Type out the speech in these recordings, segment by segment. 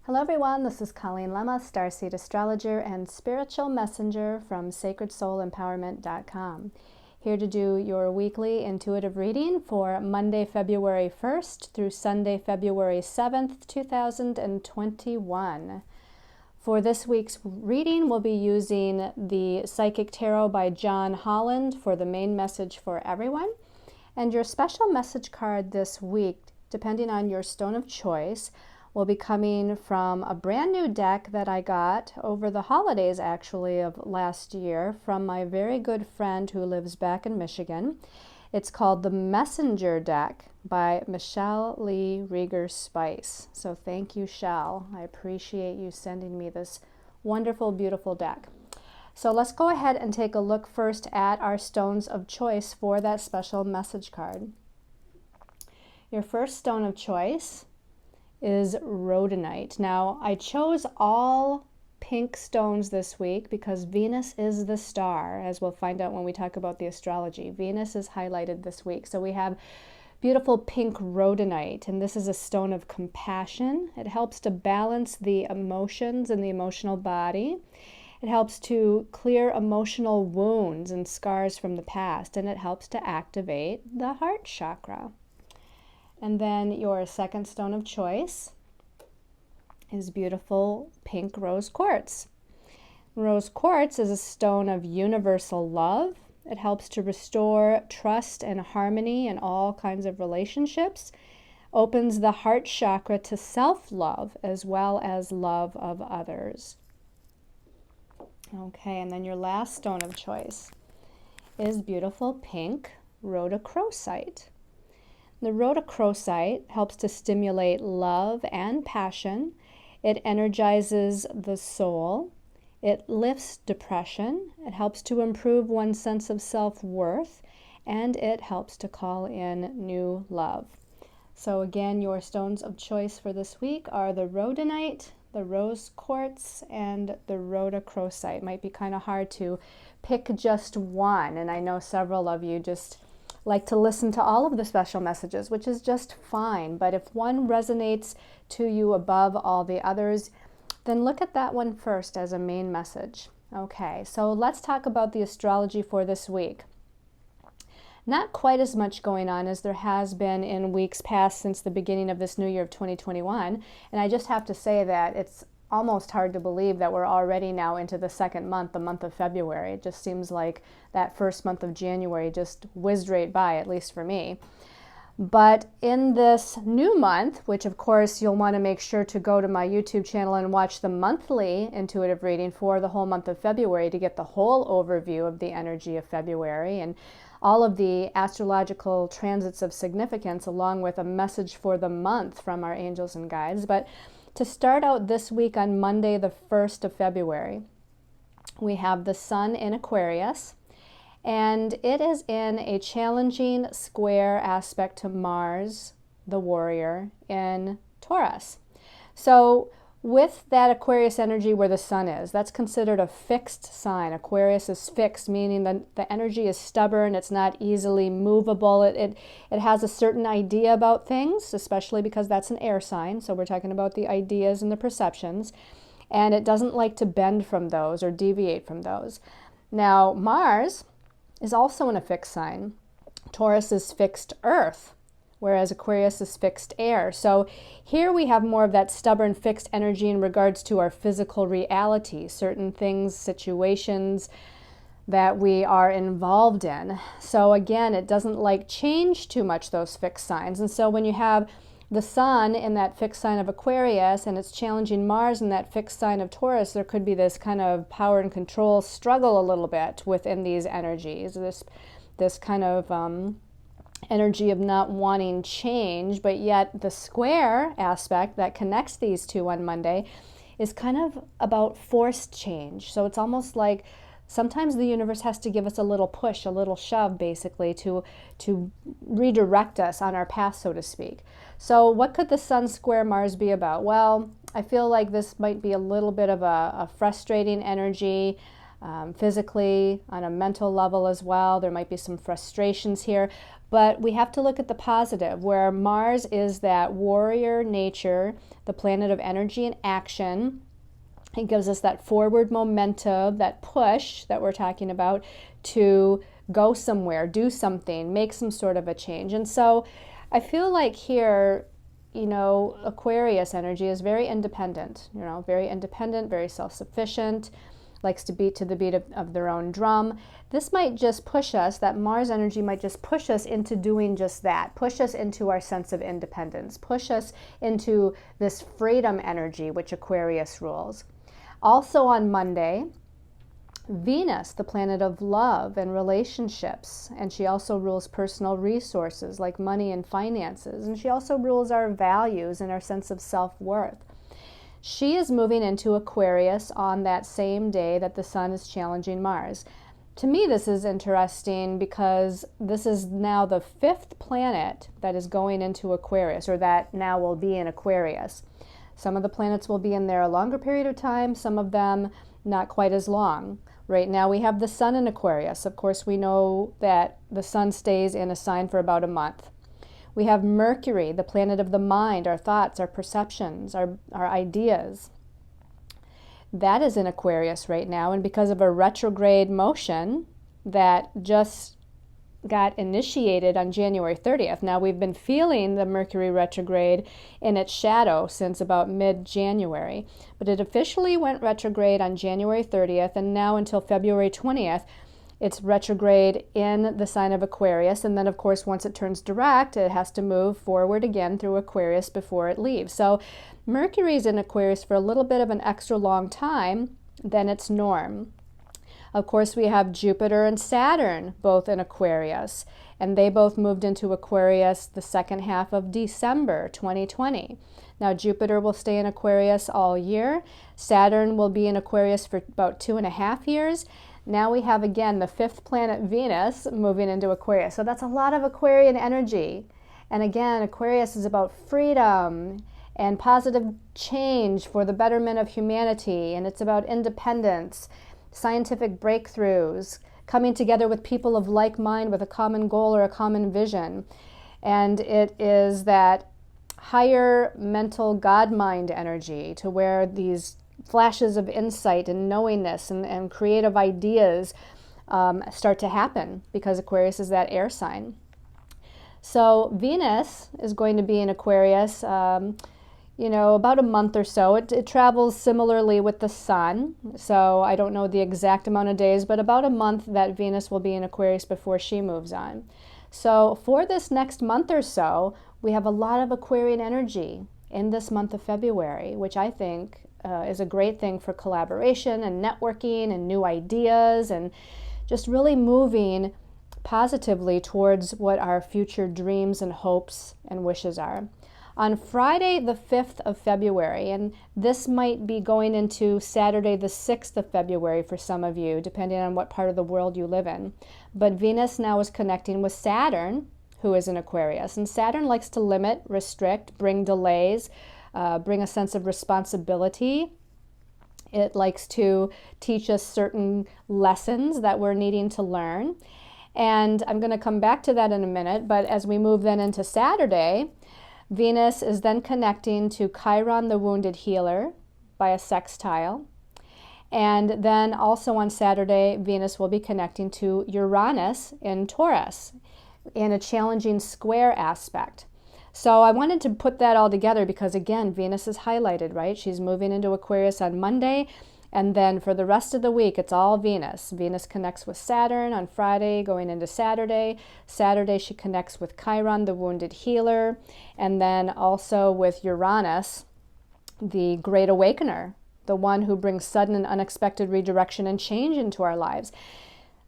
Hello everyone, this is Colleen Lemma, Starseed Astrologer and Spiritual Messenger from SacredSoulEmpowerment.com. Here to do your weekly intuitive reading for Monday, February 1st through Sunday, February 7th, 2021. For this week's reading, we'll be using the Psychic Tarot by John Holland for the main message for everyone. And your special message card this week, depending on your stone of choice, will be coming from a brand new deck that I got over the holidays, actually, of last year from my very good friend who lives back in Michigan. It's called the Messenger deck by Michelle Lee Rieger Spice. So thank you, Shell. I appreciate you sending me this wonderful, beautiful deck. So let's go ahead and take a look first at our stones of choice for that special message card. Your first stone of choice is rhodonite. Now, I chose all pink stones this week because Venus is the star, as we'll find out when we talk about the astrology. Venus is highlighted this week. So we have beautiful pink rhodonite, and this is a stone of compassion. It helps to balance the emotions in the emotional body. It helps to clear emotional wounds and scars from the past, and it helps to activate the heart chakra. And then your second stone of choice is beautiful pink rose quartz. Rose quartz is a stone of universal love. It helps to restore trust and harmony in all kinds of relationships, opens the heart chakra to self-love as well as love of others. Okay, and then your last stone of choice is beautiful pink rhodochrosite. The rhodochrosite helps to stimulate love and passion. It energizes the soul. It lifts depression. It helps to improve one's sense of self-worth, and it helps to call in new love. So again, your stones of choice for this week are the rhodonite, the rose quartz, and the rhodochrosite. Might be kind of hard to pick just one, and I know several of you just like to listen to all of the special messages, which is just fine. But if one resonates to you above all the others, then look at that one first as a main message. Okay, so let's talk about the astrology for this week. Not quite as much going on as there has been in weeks past since the beginning of this new year of 2021. And I just have to say that it's almost hard to believe that we're already now into the second month, the month of February. It just seems like that first month of January just whizzed right by, at least for me. But in this new month, which of course you'll want to make sure to go to my YouTube channel and watch the monthly intuitive reading for the whole month of February to get the whole overview of the energy of February and all of the astrological transits of significance, along with a message for the month from our angels and guides. But to start out this week on Monday, the 1st of February, we have the Sun in Aquarius, and it is in a challenging square aspect to Mars, the warrior, in Taurus. So with that Aquarius energy where the Sun is, that's considered a fixed sign. Aquarius is fixed, meaning that the energy is stubborn, it's not easily movable, it has a certain idea about things, especially because that's an air sign, so we're talking about the ideas and the perceptions, and it doesn't like to bend from those or deviate from those. Now, Mars is also in a fixed sign. Taurus is fixed earth, whereas Aquarius is fixed air. So here we have more of that stubborn fixed energy in regards to our physical reality, certain things, situations that we are involved in. So again, it doesn't like change too much, those fixed signs. And so when you have the Sun in that fixed sign of Aquarius and it's challenging Mars in that fixed sign of Taurus, there could be this kind of power and control struggle a little bit within these energies, this kind of energy of not wanting change, but yet the square aspect that connects these two on Monday is kind of about forced change. So it's almost like sometimes the universe has to give us a little push, a little shove, basically, to redirect us on our path, so to speak. So what could the Sun square Mars be about? Well, I feel like this might be a little bit of a frustrating energy, physically, on a mental level as well. There might be some frustrations here, But we have to look at the positive, where Mars is that warrior nature, the planet of energy and action. It gives us that forward momentum, that push that we're talking about to go somewhere, do something, make some sort of a change. And so I feel like here, Aquarius energy is very independent, very independent, very self-sufficient, likes to beat to the beat of their own drum. This might just push us, that Mars energy might just push us into doing just that, push us into our sense of independence, push us into this freedom energy which Aquarius rules. Also on Monday, Venus, the planet of love and relationships, and she also rules personal resources like money and finances, and she also rules our values and our sense of self-worth. She is moving into Aquarius on that same day that the Sun is challenging Mars. To me, this is interesting because this is now the 5th planet that is going into Aquarius, or that now will be in Aquarius. Some of the planets will be in there a longer period of time, some of them not quite as long. Right now we have the Sun in Aquarius. Of course, we know that the Sun stays in a sign for about a month. We have Mercury, the planet of the mind, our thoughts, our perceptions, our ideas. That is in Aquarius right now, and because of a retrograde motion that just got initiated on January 30th. Now, we've been feeling the Mercury retrograde in its shadow since about mid-January, but it officially went retrograde on January 30th, and now until February 20th, it's retrograde in the sign of Aquarius, and then, of course, once it turns direct, it has to move forward again through Aquarius before it leaves. So Mercury's in Aquarius for a little bit of an extra long time than its norm. Of course, we have Jupiter and Saturn both in Aquarius, and they both moved into Aquarius the second half of December 2020. Now, Jupiter will stay in Aquarius all year. Saturn will be in Aquarius for about 2.5 years. Now we have, again, the 5th planet, Venus, moving into Aquarius. So that's a lot of Aquarian energy. And again, Aquarius is about freedom and positive change for the betterment of humanity, and it's about independence, scientific breakthroughs, coming together with people of like mind with a common goal or a common vision. And it is that higher mental God mind energy, to where these flashes of insight and knowingness and creative ideas start to happen, because Aquarius is that air sign. So Venus is going to be in Aquarius about a month or so. It travels similarly with the Sun, so I don't know the exact amount of days, but about a month that Venus will be in Aquarius before she moves on. So for this next month or so, we have a lot of Aquarian energy in this month of February, which I think is a great thing for collaboration and networking and new ideas, and just really moving positively towards what our future dreams and hopes and wishes are. On Friday, the 5th of February, and this might be going into Saturday, the 6th of February for some of you, depending on what part of the world you live in. But Venus now is connecting with Saturn, who is in Aquarius. And Saturn likes to limit, restrict, bring delays, bring a sense of responsibility. It likes to teach us certain lessons that we're needing to learn. And I'm going to come back to that in a minute, but as we move then into Saturday, Venus is then connecting to Chiron, the wounded healer, by a sextile. And then also on Saturday, Venus will be connecting to Uranus in Taurus in a challenging square aspect. So I wanted to put that all together because, again, Venus is highlighted, right? She's moving into Aquarius on Monday, and then for the rest of the week, it's all Venus. Venus connects with Saturn on Friday, going into Saturday. Saturday, she connects with Chiron, the wounded healer, and then also with Uranus, the Great Awakener, the one who brings sudden and unexpected redirection and change into our lives.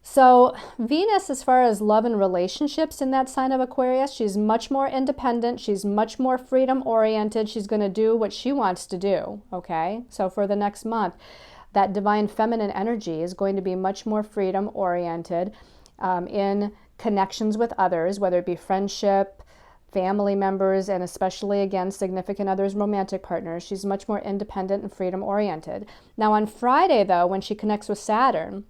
So Venus, as far as love and relationships in that sign of Aquarius, she's much more independent. She's much more freedom-oriented. She's going to do what she wants to do, okay? So for the next month, that divine feminine energy is going to be much more freedom-oriented in connections with others, whether it be friendship, family members, and especially, again, significant others, romantic partners. She's much more independent and freedom-oriented. Now on Friday, though, when she connects with Saturn,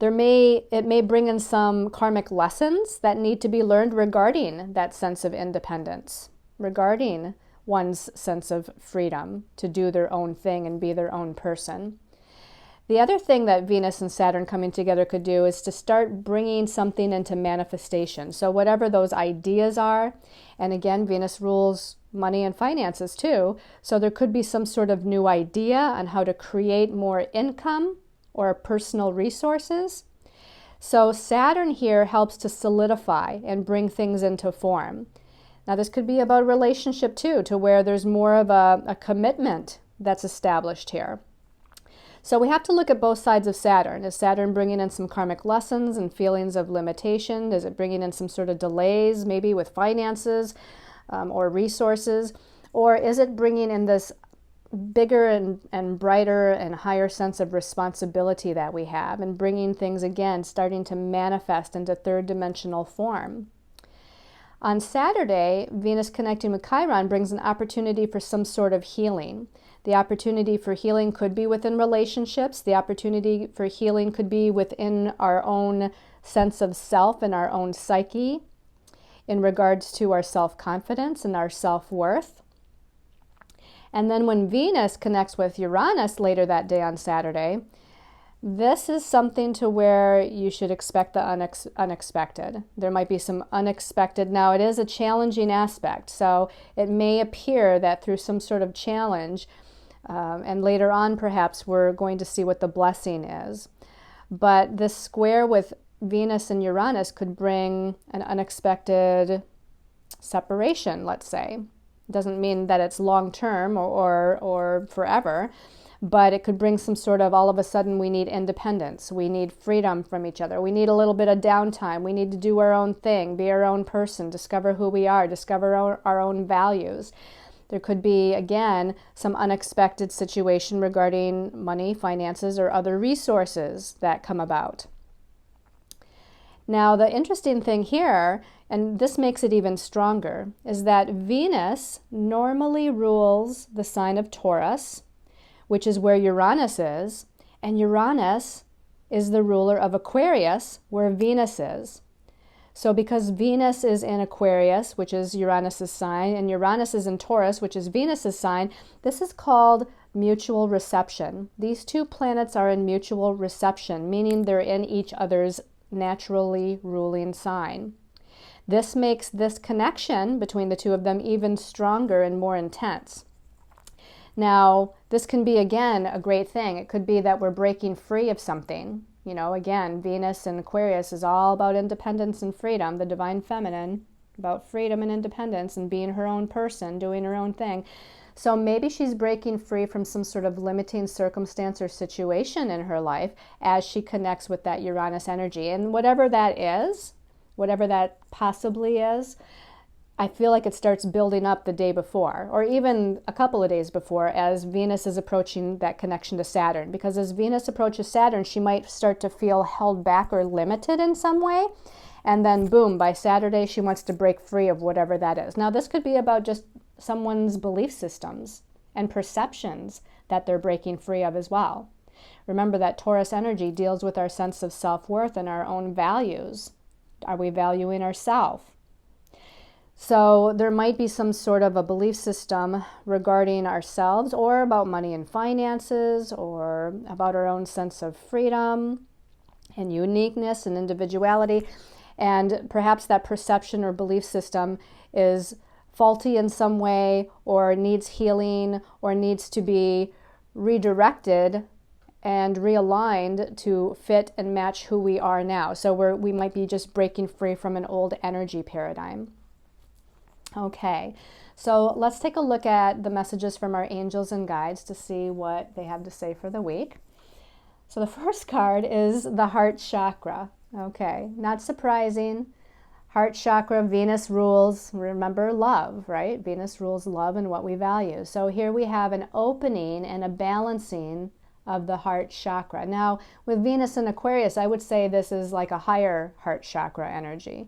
It may bring in some karmic lessons that need to be learned regarding that sense of independence, regarding one's sense of freedom to do their own thing and be their own person. The other thing that Venus and Saturn coming together could do is to start bringing something into manifestation. So whatever those ideas are, and again, Venus rules money and finances too, so there could be some sort of new idea on how to create more income or personal resources. So Saturn here helps to solidify and bring things into form. Now this could be about a relationship too, to where there's more of a commitment that's established here. So we have to look at both sides of Saturn. Is Saturn bringing in some karmic lessons and feelings of limitation? Is it bringing in some sort of delays, maybe with finances or resources? Or is it bringing in this bigger and brighter and higher sense of responsibility that we have, and bringing things again, starting to manifest into third dimensional form? On Saturday, Venus connecting with Chiron brings an opportunity for some sort of healing. The opportunity for healing could be within relationships. The opportunity for healing could be within our own sense of self and our own psyche in regards to our self-confidence and our self-worth. And then when Venus connects with Uranus later that day on Saturday, this is something to where you should expect the unexpected. There might be some unexpected. Now, it is a challenging aspect, so it may appear that through some sort of challenge, and later on perhaps we're going to see what the blessing is. But this square with Venus and Uranus could bring an unexpected separation, let's say. It doesn't mean that it's long-term or forever, but it could bring some sort of, all of a sudden we need independence, we need freedom from each other, we need a little bit of downtime, we need to do our own thing, be our own person, discover who we are, discover our own values. There could be, again, some unexpected situation regarding money, finances, or other resources that come about. Now, the interesting thing here, and this makes it even stronger, is that Venus normally rules the sign of Taurus, which is where Uranus is, and Uranus is the ruler of Aquarius, where Venus is. So because Venus is in Aquarius, which is Uranus's sign, and Uranus is in Taurus, which is Venus's sign, this is called mutual reception. These two planets are in mutual reception, meaning they're in each other's naturally ruling sign. This makes this connection between the two of them even stronger and more intense. Now, this can be, again, a great thing. It could be that we're breaking free of something. You know, again, Venus in Aquarius is all about independence and freedom, the divine feminine, about freedom and independence and being her own person, doing her own thing. So maybe she's breaking free from some sort of limiting circumstance or situation in her life as she connects with that Uranus energy. And whatever that is, whatever that possibly is, I feel like it starts building up the day before, or even a couple of days before, as Venus is approaching that connection to Saturn. Because as Venus approaches Saturn, she might start to feel held back or limited in some way. And then boom, by Saturday, she wants to break free of whatever that is. Now, this could be about just someone's belief systems and perceptions that they're breaking free of as well. Remember that Taurus energy deals with our sense of self-worth and our own values. Are we valuing ourselves? So there might be some sort of a belief system regarding ourselves, or about money and finances, or about our own sense of freedom and uniqueness and individuality. And perhaps that perception or belief system is faulty in some way, or needs healing, or needs to be redirected and realigned to fit and match who we are now. So we might be just breaking free from an old energy paradigm. Okay, so let's take a look at the messages from our angels and guides to see what they have to say for the week. So the first card is the heart chakra. Okay, not surprising. Heart chakra, Venus rules, remember, love, right? Venus rules love and what we value. So here we have an opening and a balancing of the heart chakra. Now, with Venus in Aquarius, I would say this is like a higher heart chakra energy.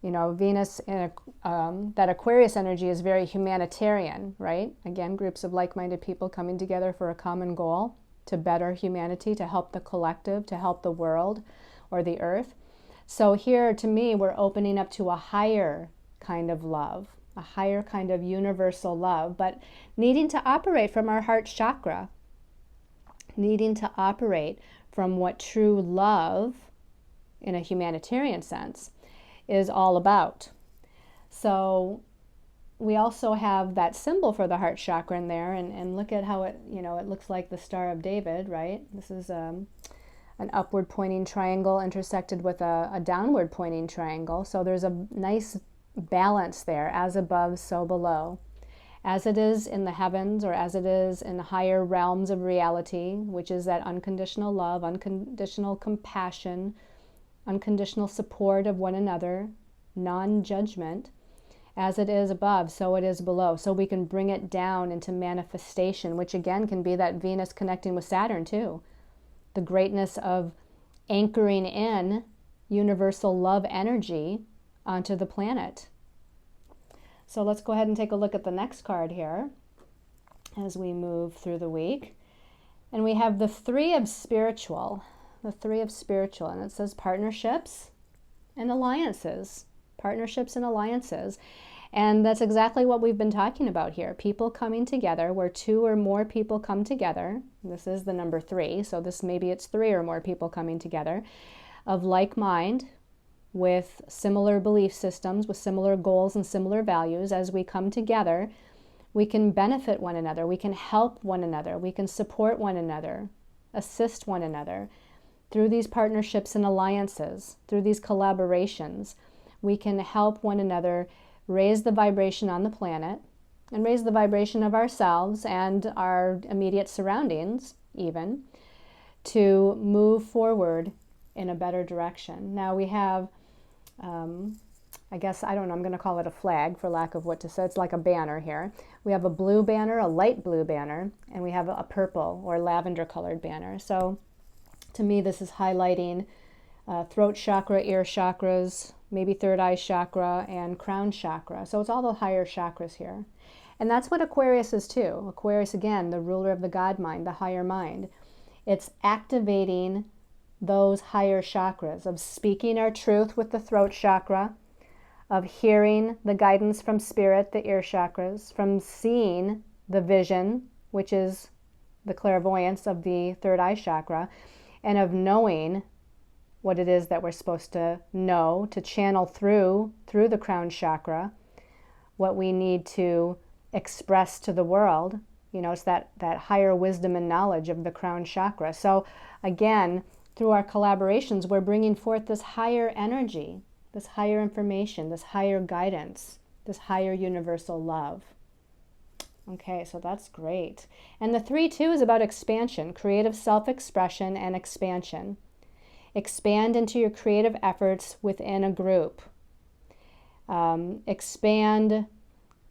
You know, Venus in that Aquarius energy is very humanitarian, right? Again, groups of like-minded people coming together for a common goal to better humanity, to help the collective, to help the world or the earth. So here, to me, we're opening up to a higher kind of love, a higher kind of universal love, but needing to operate from our heart chakra, needing to operate from what true love, in a humanitarian sense, is all about. So we also have that symbol for the heart chakra in there, and look at how it, it looks like the Star of David, right? This is an upward pointing triangle intersected with a downward pointing triangle. So there's a nice balance there, as above, so below. As it is in the heavens, or as it is in the higher realms of reality, which is that unconditional love, unconditional compassion, unconditional support of one another, non-judgment. As it is above, so it is below. So we can bring it down into manifestation, which again can be that Venus connecting with Saturn too. The greatness of anchoring in universal love energy onto the planet. So let's go ahead and take a look at the next card here as we move through the week. And we have the Three of Spiritual. The Three of Spiritual, and it says partnerships and alliances. Partnerships and alliances. And that's exactly what we've been talking about here. People coming together, where two or more people come together. This is the number 3, so maybe it's 3 or more people coming together of like mind, with similar belief systems, with similar goals and similar values. As we come together, we can benefit one another, we can help one another, we can support one another, assist one another. Through these partnerships and alliances, through these collaborations, we can help one another raise the vibration on the planet and raise the vibration of ourselves and our immediate surroundings even, to move forward in a better direction. Now we have, I guess, I don't know, I'm going to call it a flag for lack of what to say. It's like a banner here. We have a blue banner, a light blue banner, and we have a purple or lavender colored banner. So to me, this is highlighting throat chakra, ear chakras, maybe third eye chakra, and crown chakra. So it's all the higher chakras here. And that's what Aquarius is too. Aquarius, again, the ruler of the God mind, the higher mind. It's activating those higher chakras, of speaking our truth with the throat chakra, of hearing the guidance from spirit, the ear chakras, from seeing the vision, which is the clairvoyance of the third eye chakra, and of knowing what it is that we're supposed to know, to channel through the crown chakra, what we need to express to the world. It's that higher wisdom and knowledge of the crown chakra. So again, through our collaborations, we're bringing forth this higher energy, this higher information, this higher guidance, this higher universal love. Okay, so that's great. And the 3-2 is about expansion, creative self-expression and expansion. Expand into your creative efforts within a group. Expand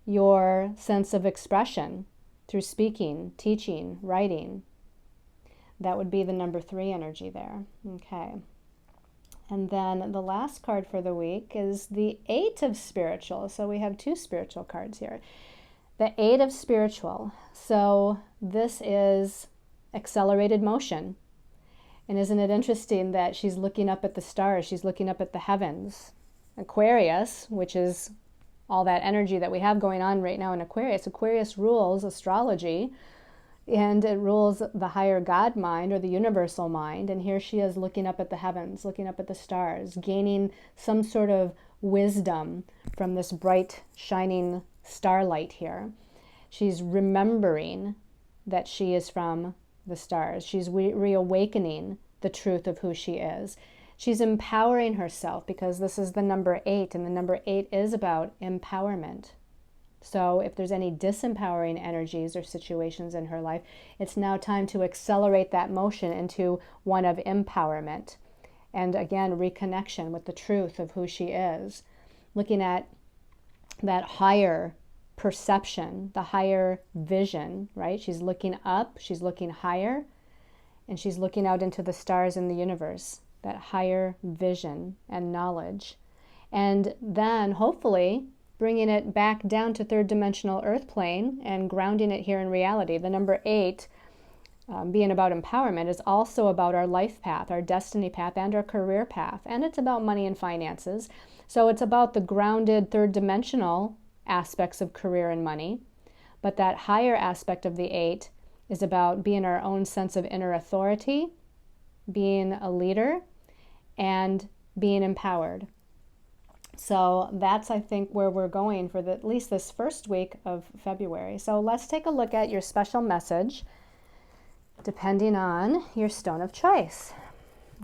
your sense of expression through speaking, teaching, writing. That would be the number 3 energy there. Okay. And then the last card for the week is the 8 of Spiritual. So we have 2 spiritual cards here. The 8 of Spiritual. So this is accelerated motion. And isn't it interesting that she's looking up at the stars, she's looking up at the heavens. Aquarius, which is all that energy that we have going on right now in Aquarius. Aquarius rules astrology, and it rules the higher God mind, or the universal mind. And here she is looking up at the heavens, looking up at the stars, gaining some sort of wisdom from this bright, shining starlight here. She's remembering that she is from the stars. She's reawakening the truth of who she is. She's empowering herself, because this is the number 8, and the number 8 is about empowerment. So if there's any disempowering energies or situations in her life, it's now time to accelerate that motion into one of empowerment. And again, reconnection with the truth of who she is. Looking at that higher perception, the higher vision, right? She's looking up, she's looking higher, and she's looking out into the stars in the universe, that higher vision and knowledge. And then hopefully bringing it back down to third dimensional earth plane and grounding it here in reality. The number 8 being about empowerment, is also about our life path, our destiny path, and our career path. And it's about money and finances. So it's about the grounded third dimensional aspects of career and money. But that higher aspect of the 8 is about being our own sense of inner authority, being a leader, and being empowered. So that's, I think, where we're going for at least this first week of February. So let's take a look at your special message, depending on your stone of choice.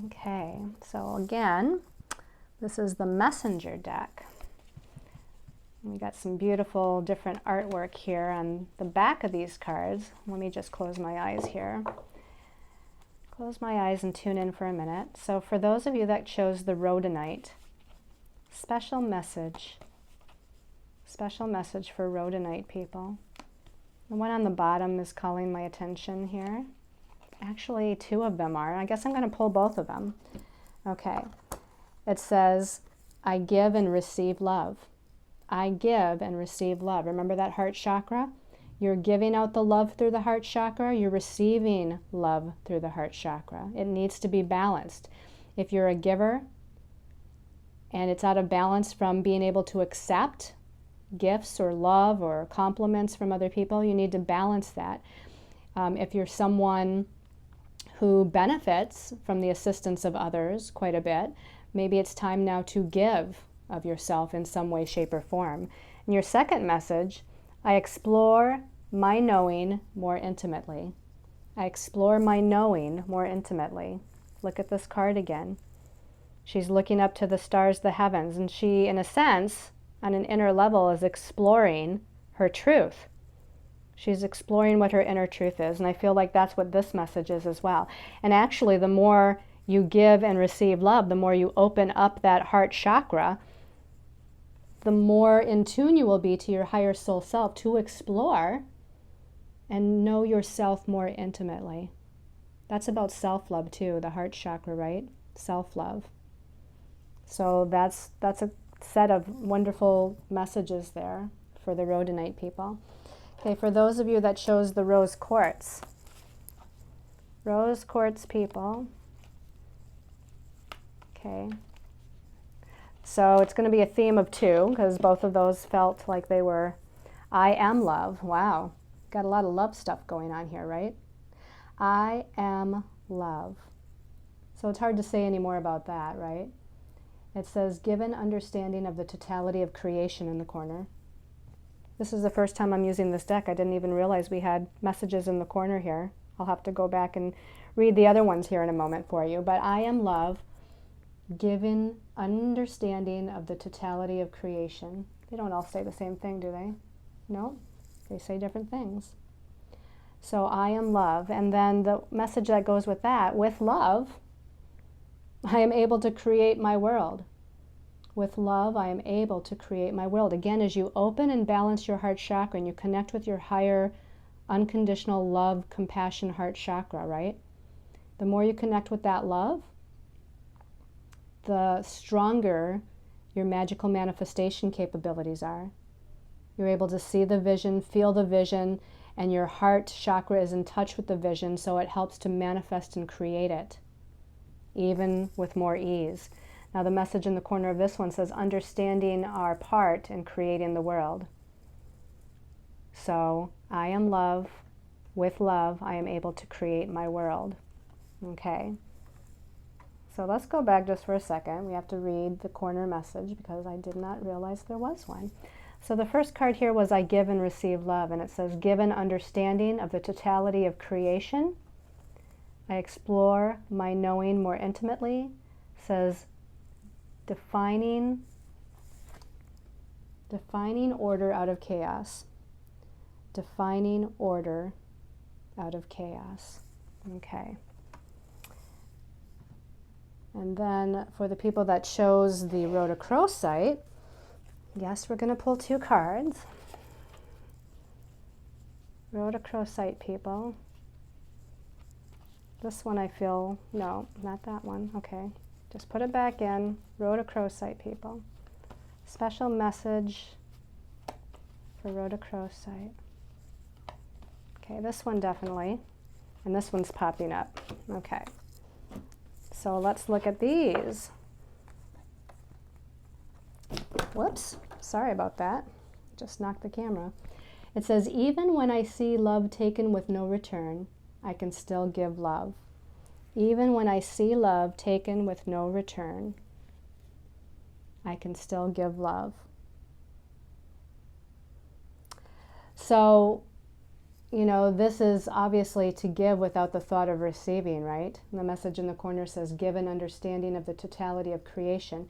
Okay, so again, this is the messenger deck. We got some beautiful different artwork here on the back of these cards. Let me just close my eyes here. Close my eyes and tune in for a minute. So for those of you that chose the rhodonite, special message for rhodonite people. The one on the bottom is calling my attention here. Actually, 2 of them are. I guess I'm going to pull both of them. Okay. It says, I give and receive love. I give and receive love. Remember that heart chakra? You're giving out the love through the heart chakra. You're receiving love through the heart chakra. It needs to be balanced. If you're a giver and it's out of balance from being able to accept gifts or love or compliments from other people, you need to balance that. If you're someone who benefits from the assistance of others quite a bit, maybe it's time now to give of yourself in some way, shape, or form. And your second message, I explore my knowing more intimately. I explore my knowing more intimately. Look at this card again. She's looking up to the stars, the heavens, and she, in a sense, on an inner level, is exploring her truth. She's exploring what her inner truth is, and I feel like that's what this message is as well. And actually, the more you give and receive love, the more you open up that heart chakra, the more in tune you will be to your higher soul self to explore and know yourself more intimately. That's about self-love too, the heart chakra, right? Self-love. So that's a set of wonderful messages there for the rhodonite people. Okay, for those of you that chose the rose quartz people, okay, so it's going to be a theme of 2 because both of those felt like they were I am love. Wow, got a lot of love stuff going on here, right? I am love. So it's hard to say any more about that, right? It says, given understanding of the totality of creation in the corner. This is the first time I'm using this deck. I didn't even realize we had messages in the corner here. I'll have to go back and read the other ones here in a moment for you. But I am love, given understanding of the totality of creation. They don't all say the same thing, do they? No? They say different things. So I am love. And then the message that goes with that, with love, I am able to create my world. With love, I am able to create my world. Again, as you open and balance your heart chakra and you connect with your higher unconditional love, compassion, heart chakra, right? The more you connect with that love, the stronger your magical manifestation capabilities are. You're able to see the vision, feel the vision, and your heart chakra is in touch with the vision, so it helps to manifest and create it, even with more ease. Now the message in the corner of this one says, understanding our part in creating the world. So I am love. With love, I am able to create my world. Okay. So let's go back just for a second. We have to read the corner message because I did not realize there was one. So the first card here was I give and receive love, and it says, given understanding of the totality of creation, I explore my knowing more intimately. It says, defining order out of chaos. Defining order out of chaos. Okay. And then for the people that chose the rhodochrosite, yes, we're going to pull 2 cards. Rhodochrosite people. This one I feel, no, not that one. Okay, just put it back in. Rhodochrosite people. Special message for rhodochrosite. Okay, this one definitely. And this one's popping up. Okay. So let's look at these. Whoops, sorry about that. Just knocked the camera. It says, even when I see love taken with no return, I can still give love. Even when I see love taken with no return, I can still give love. So, you know, this is obviously to give without the thought of receiving, right? And the message in the corner says, give an understanding of the totality of creation.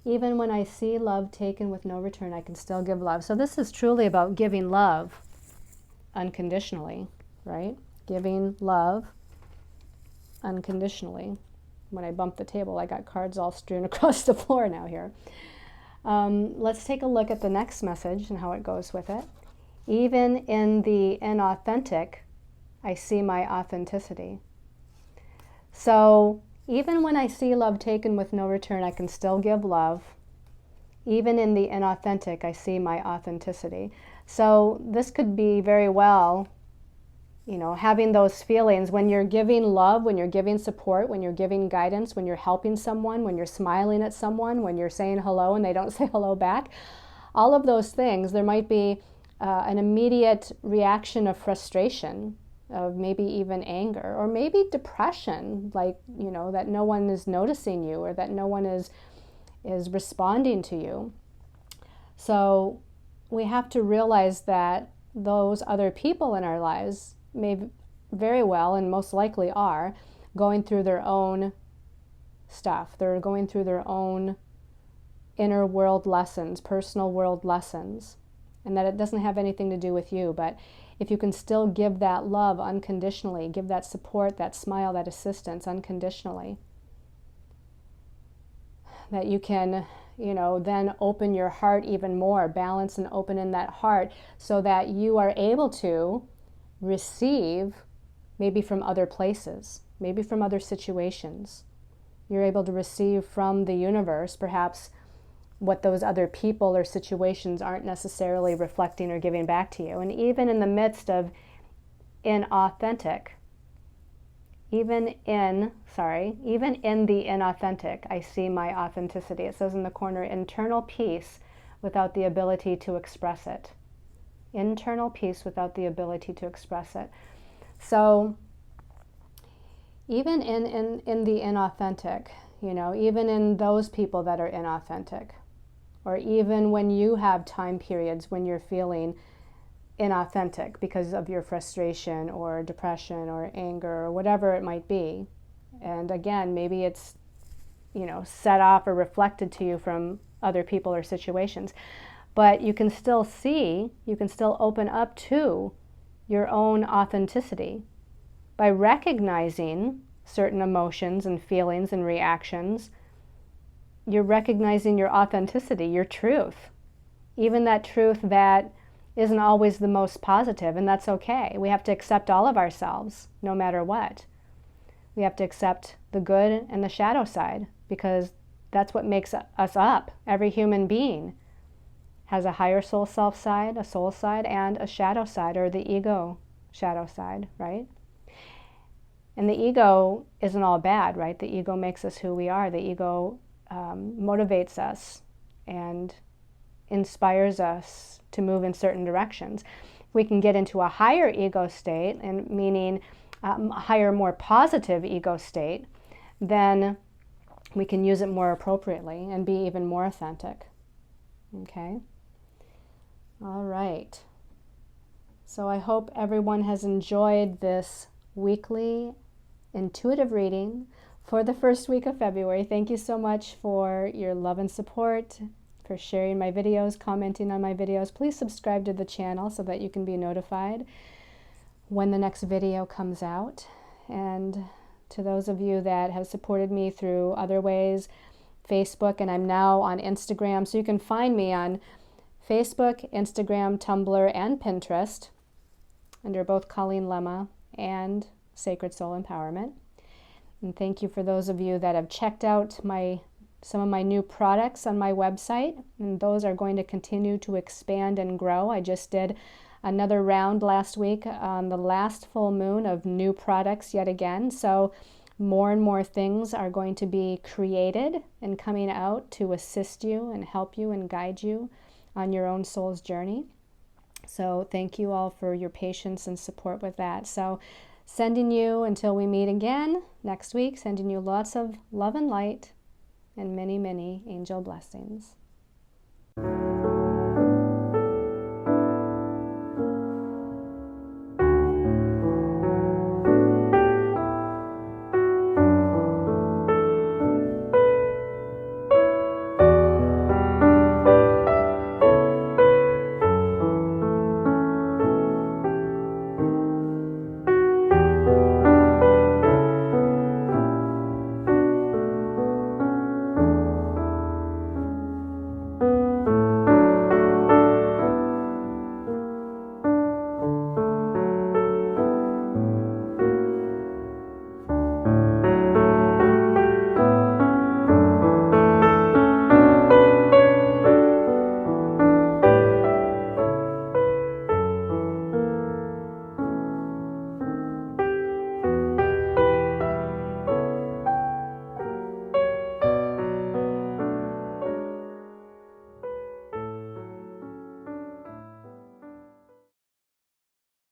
Even when I see love taken with no return, I can still give love. So this is truly about giving love unconditionally, right? Giving love unconditionally. When I bump the table, I got cards all strewn across the floor now here. Let's take a look at the next message and how it goes with it. Even in the inauthentic, I see my authenticity. So even when I see love taken with no return, I can still give love. Even in the inauthentic, I see my authenticity. So this could be very well, you know, having those feelings when you're giving love, when you're giving support, when you're giving guidance, when you're helping someone, when you're smiling at someone, when you're saying hello and they don't say hello back. All of those things, there might be an immediate reaction of frustration, of maybe even anger, or maybe depression, like, you know, that no one is noticing you or that no one is responding to you. So we have to realize that those other people in our lives may very well and most likely are going through their own stuff. They're going through their own inner world lessons, personal world lessons, and that it doesn't have anything to do with you. But if you can still give that love unconditionally, give that support, that smile, that assistance unconditionally, that you can, you know, then open your heart even more, balance and open in that heart so that you are able to receive maybe from other places, maybe from other situations. You're able to receive from the universe perhaps what those other people or situations aren't necessarily reflecting or giving back to you. And even in the midst of inauthentic, even in the inauthentic, I see my authenticity. It says in the corner, internal peace without the ability to express it. Internal peace without the ability to express it. So even in the inauthentic, you know, even in those people that are inauthentic, or even when you have time periods when you're feeling inauthentic because of your frustration or depression or anger or whatever it might be. And again, maybe it's, you know, set off or reflected to you from other people or situations. But you can still see, you can still open up to your own authenticity by recognizing certain emotions and feelings and reactions. You're recognizing your authenticity, your truth, even that truth that isn't always the most positive, and that's okay. We have to accept all of ourselves, no matter what. We have to accept the good and the shadow side, because that's what makes us up. Every human being has a higher soul self side, a soul side, and a shadow side, or the ego shadow side, right? And the ego isn't all bad, right? The ego makes us who we are. The ego motivates us and inspires us to move in certain directions. We can get into a higher ego state, and meaning a higher, more positive ego state, then we can use it more appropriately and be even more authentic. Okay? All right. So I hope everyone has enjoyed this weekly intuitive reading for the first week of February. Thank you so much for your love and support, for sharing my videos, commenting on my videos. Please subscribe to the channel so that you can be notified when the next video comes out. And to those of you that have supported me through other ways, Facebook, and I'm now on Instagram, so you can find me on Facebook, Instagram, Tumblr, and Pinterest under both Colleen Lemma and Sacred Soul Empowerment. And thank you for those of you that have checked out some of my new products on my website, and those are going to continue to expand and grow. I just did another round last week on the last full moon of new products yet again. So more and more things are going to be created and coming out to assist you and help you and guide you on your own soul's journey. So thank you all for your patience and support with that. So sending you, until we meet again next week, sending you lots of love and light and many, many angel blessings.